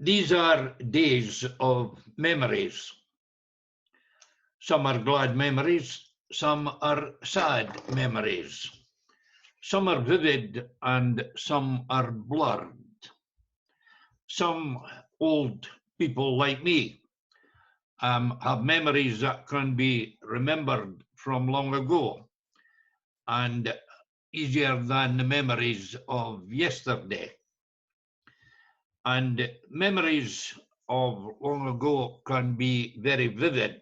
These are days of memories. Some are glad memories, some are sad memories. Some are vivid and some are blurred. Some old people like me have memories that can be remembered from long ago and easier than the memories of yesterday. And memories of long ago can be very vivid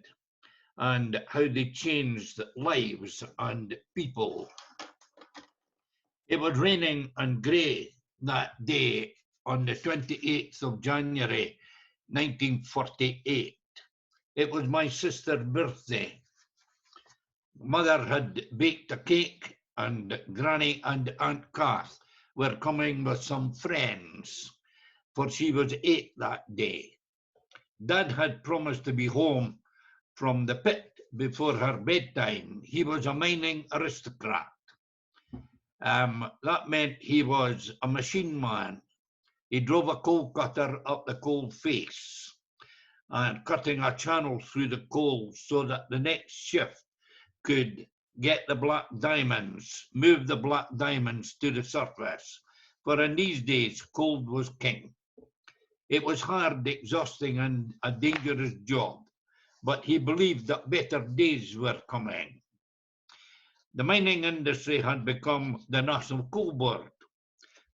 and how they changed lives and people. It was raining and grey that day on the 28th of January 1948. It was my sister's birthday. Mother had baked a cake and Granny and Aunt Kath were coming with some friends, for she was 8 that day. Dad had promised to be home from the pit before her bedtime. He was a mining aristocrat. That meant he was a machine man. He drove a coal cutter up the coal face and cutting a channel through the coal so that the next shift could get the black diamonds, move the black diamonds to the surface. For in these days, coal was king. It was hard, exhausting, and a dangerous job, but he believed that better days were coming. The mining industry had become the National Coal Board.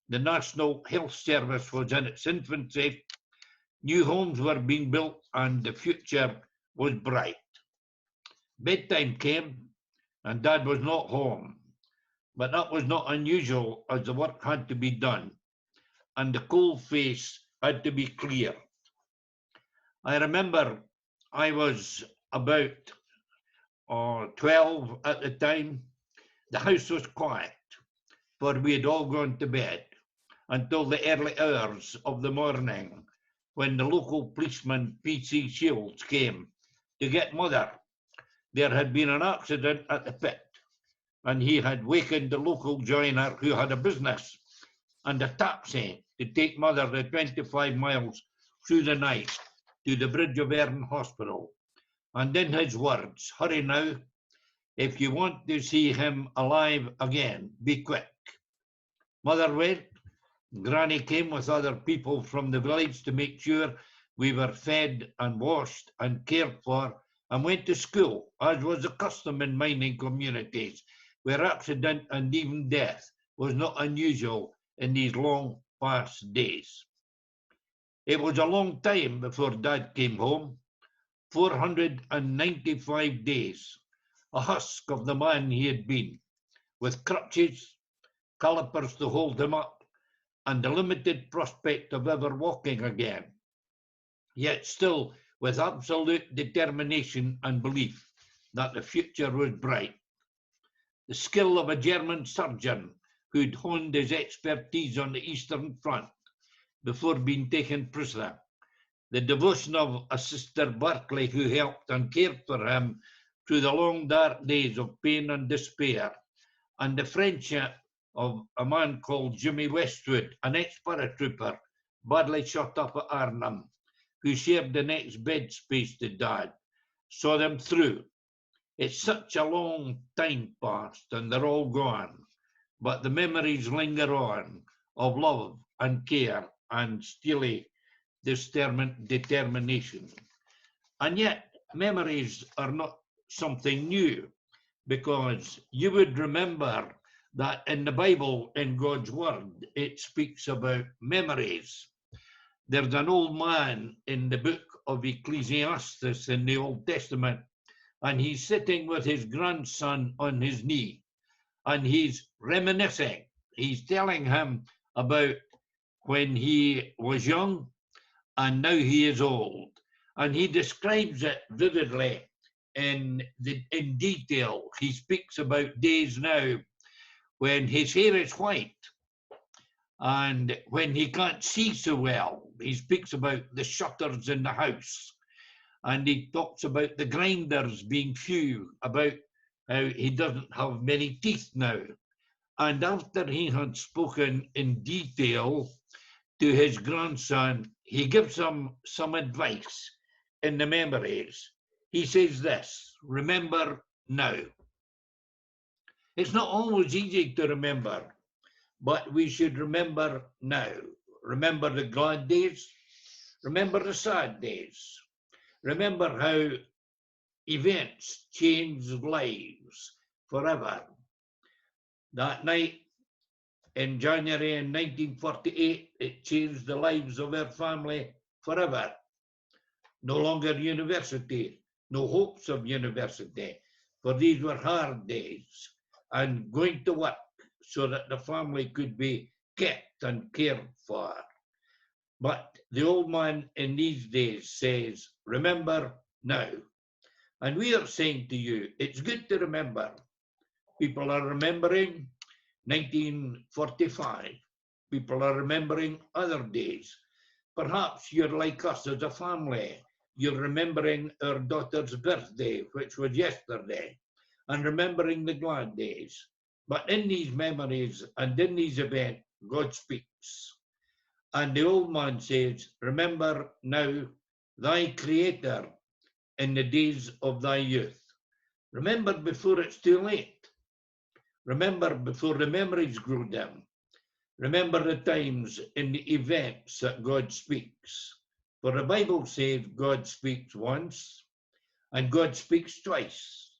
The National Health Service was in its infancy. New homes were being built and the future was bright. Bedtime came and Dad was not home, but that was not unusual as the work had to be done and the coal face had to be cleared. I remember I was about 12 at the time. The house was quiet, for we had all gone to bed until the early hours of the morning when the local policeman, P.C. Shields, came to get Mother. There had been an accident at the pit and he had wakened the local joiner who had a business and a taxi to take Mother the 25 miles through the night to the Bridge of Earn Hospital. And in his words, hurry now, if you want to see him alive again, be quick. Mother went. Granny came with other people from the village to make sure we were fed and washed and cared for and went to school, as was the custom in mining communities, where accident and even death was not unusual in these long past days. It was a long time before Dad came home, 495 days, a husk of the man he had been, with crutches, calipers to hold him up, and the limited prospect of ever walking again, yet still with absolute determination and belief that the future was bright. The skill of a German surgeon who'd honed his expertise on the Eastern Front before being taken prisoner, the devotion of a Sister Barclay who helped and cared for him through the long dark days of pain and despair, and the friendship of a man called Jimmy Westwood, an ex-paratrooper badly shot up at Arnhem, who shared the next bed space to Dad, saw them through. It's such a long time past and they're all gone, but the memories linger on of love and care and steely determination. And yet, memories are not something new, because you would remember that in the Bible, in God's word, it speaks about memories. There's an old man in the book of Ecclesiastes in the Old Testament, and he's sitting with his grandson on his knee, and he's reminiscing. He's telling him about when he was young and now he is old. And he describes it vividly in detail. He speaks about days now when his hair is white and when he can't see so well. He speaks about the shutters in the house, and he talks about the grinders being few, about how he doesn't have many teeth now. And after he had spoken in detail to his grandson, he gives them some advice in the memories. He says this, remember now. It's not always easy to remember, but we should remember now. Remember the glad days, remember the sad days. Remember how events change lives forever. That night in January in 1948, it changed the lives of our family forever. No longer university, no hopes of university, for these were hard days, and going to work so that the family could be kept and cared for. But the old man in these days says, remember now. And we are saying to you, it's good to remember. People are remembering 1945. People are remembering other days. Perhaps you're like us as a family. You're remembering our daughter's birthday, which was yesterday, and remembering the glad days. But in these memories and in these events, God speaks. And the old man says, remember now thy Creator in the days of thy youth. Remember before it's too late. Remember before the memories grow dim. Remember the times in the events that God speaks. For the Bible says God speaks once and God speaks twice.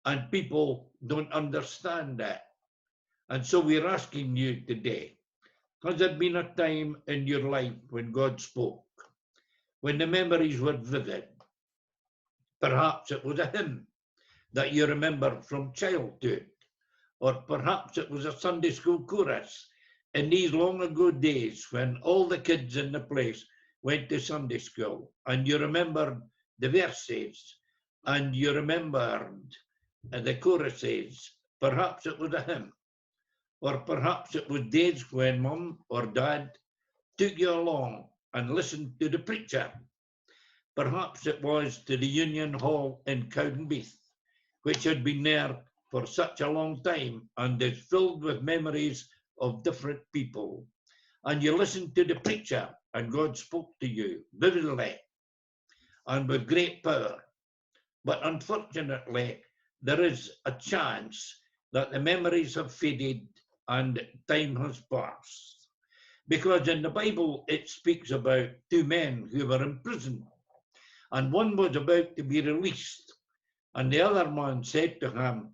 And people don't understand that. And so we're asking you today, has there been a time in your life when God spoke? When the memories were vivid? Perhaps it was a hymn that you remember from childhood. Or perhaps it was a Sunday school chorus in these long ago days when all the kids in the place went to Sunday school and you remembered the verses and you remembered the choruses. Perhaps it was a hymn, or perhaps it was days when mum or dad took you along and listened to the preacher. Perhaps it was to the Union Hall in Cowdenbeath, which had been there for such a long time and is filled with memories of different people. And you listened to the preacher and God spoke to you vividly and with great power. But unfortunately, there is a chance that the memories have faded and time has passed. Because in the Bible, it speaks about two men who were in prison, and one was about to be released. And the other man said to him,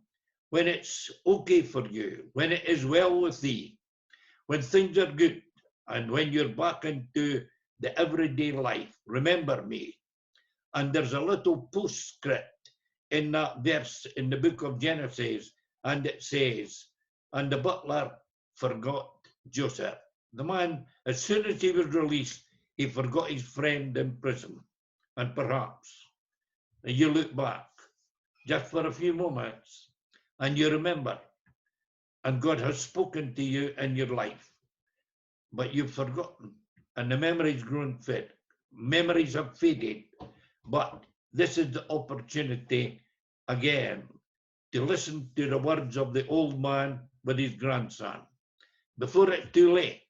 when it's okay for you, when it is well with thee, when things are good, and when you're back into the everyday life, remember me. And there's a little postscript in that verse in the book of Genesis, and it says, and the butler forgot Joseph. The man, as soon as he was released, he forgot his friend in prison. And perhaps you look back just for a few moments and you remember, and God has spoken to you in your life, but you've forgotten, and the memories grown fit. Memories have faded, but this is the opportunity again to listen to the words of the old man with his grandson before it's too late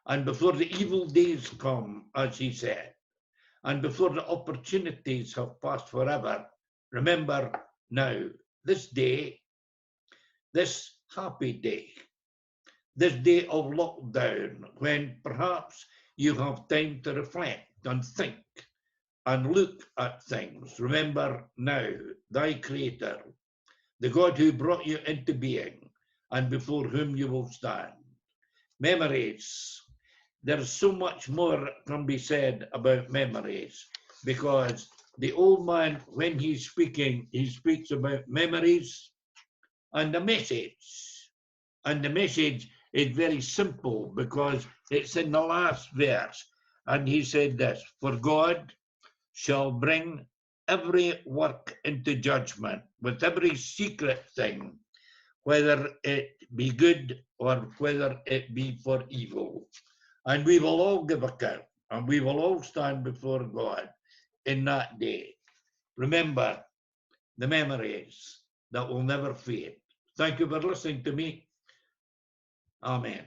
and before the evil days come, as he said, and before the opportunities have passed forever. Remember now, this day, this happy day, this day of lockdown, when perhaps you have time to reflect and think and look at things. Remember now, thy Creator, the God who brought you into being and before whom you will stand. Memories. There's so much more can be said about memories, because the old man, when he's speaking, he speaks about memories and the message. And the message is very simple because it's in the last verse. And he said this, for God shall bring every work into judgment with every secret thing, whether it be good or whether it be for evil. And we will all give account, and we will all stand before God in that day. Remember the memories that will never fade. Thank you for listening to me. Amen.